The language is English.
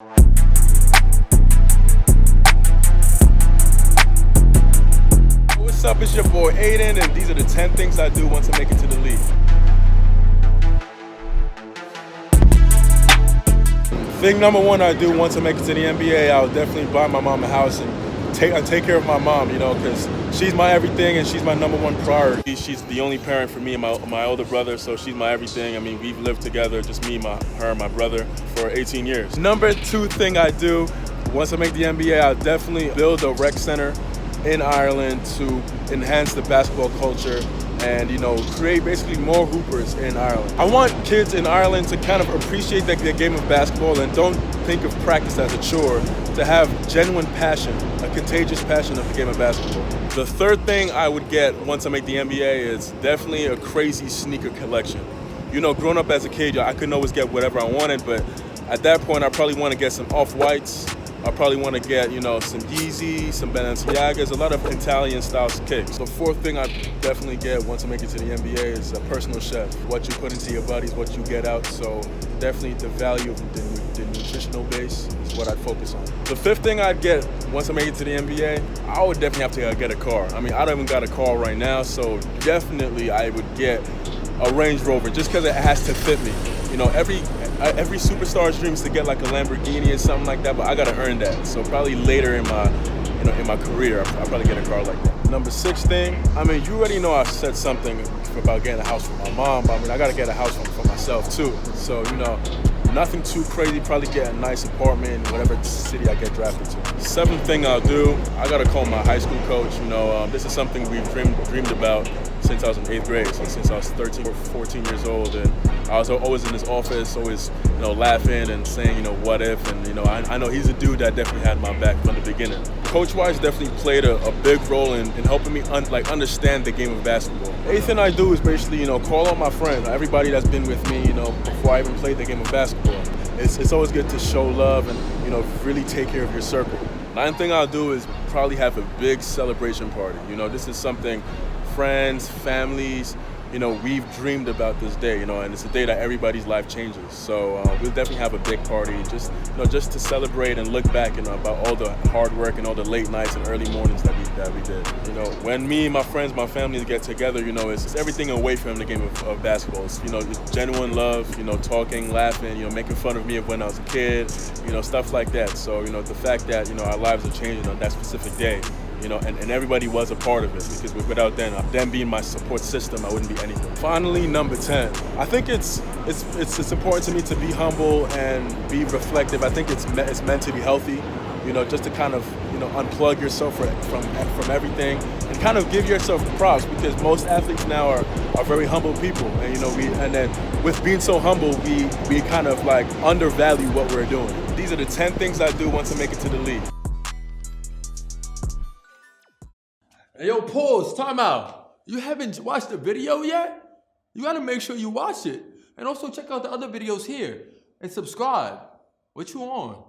What's up, it's your boy Aidan, and these are the 10 things I do once I make it to the league. Thing number one I do once I make it to the NBA, I'll definitely buy my mom a house and take care of my mom, you know, because she's my everything and she's my number one priority. She's the only parent for me and my older brother, so she's my everything. I mean, we've lived together, just me, her, and my brother, for 18 years. Number two thing I do once I make the NBA, I'll definitely build a rec center in Ireland to enhance the basketball culture and, you know, create basically more hoopers in Ireland. I want kids in Ireland to kind of appreciate the game of basketball and don't think of practice as a chore, to have genuine passion, a contagious passion of the game of basketball. The third thing I would get once I make the NBA is definitely a crazy sneaker collection. You know, growing up as a kid, I couldn't always get whatever I wanted, but at that point I probably want to get some Off-Whites. I probably want to get, you know, some Yeezys, some Balenciagas, a lot of Italian-style kicks. The fourth thing I definitely get once I make it to the NBA is a personal chef. What you put into your body is what you get out, so definitely the value of the nutritional base is what I'd focus on. The fifth thing I'd get once I make it to the NBA, I would definitely have to get a car. I mean, I don't even got a car right now, so definitely I would get a Range Rover just because it has to fit me. You know, every superstar's dreams to get like a Lamborghini or something like that, but I gotta earn that. So probably later in my career, I'll probably get a car like that. Number six thing, I mean, you already know I said something about getting a house for my mom, but I mean, I gotta get a house for myself too. So, you know, nothing too crazy, probably get a nice apartment in whatever city I get drafted to. Seventh thing I'll do, I gotta call my high school coach. You know, this is something we've dreamed about since I was in 8th grade, so since I was 13 or 14 years old, and I was always in his office, always, you know, laughing and saying, you know, what if, and, you know, I know he's a dude that definitely had my back from the beginning. Coach-wise, definitely played a big role in helping me understand the game of basketball. Eighth thing I do is basically, you know, call on my friends, everybody that's been with me, you know, before I even played the game of basketball. It's always good to show love and, you know, really take care of your circle. Ninth thing I'll do is probably have a big celebration party. You know, this is something friends, families, you know, we've dreamed about this day, you know, and it's a day that everybody's life changes. So we'll definitely have a big party, just, you know, just to celebrate and look back, you know, about all the hard work and all the late nights and early mornings that we did. You know, when me, my friends, my family get together, you know, it's everything away from the game of basketball. It's, you know, it's genuine love, you know, talking, laughing, you know, making fun of me of when I was a kid, you know, stuff like that. So, you know, the fact that, you know, our lives are changing on that specific day, you know, and everybody was a part of it, because without them being my support system, I wouldn't be anything. Finally, number 10. I think it's important to me to be humble and be reflective. I think it's meant to be healthy, you know, just to kind of, you know, unplug yourself from everything and kind of give yourself props, because most athletes now are very humble people, and, you know, and then with being so humble, we kind of like undervalue what we're doing. These are the 10 things I do once I make it to the league. Hey, yo, pause, time out. You haven't watched the video yet? You gotta make sure you watch it. And also check out the other videos here and subscribe. What you on?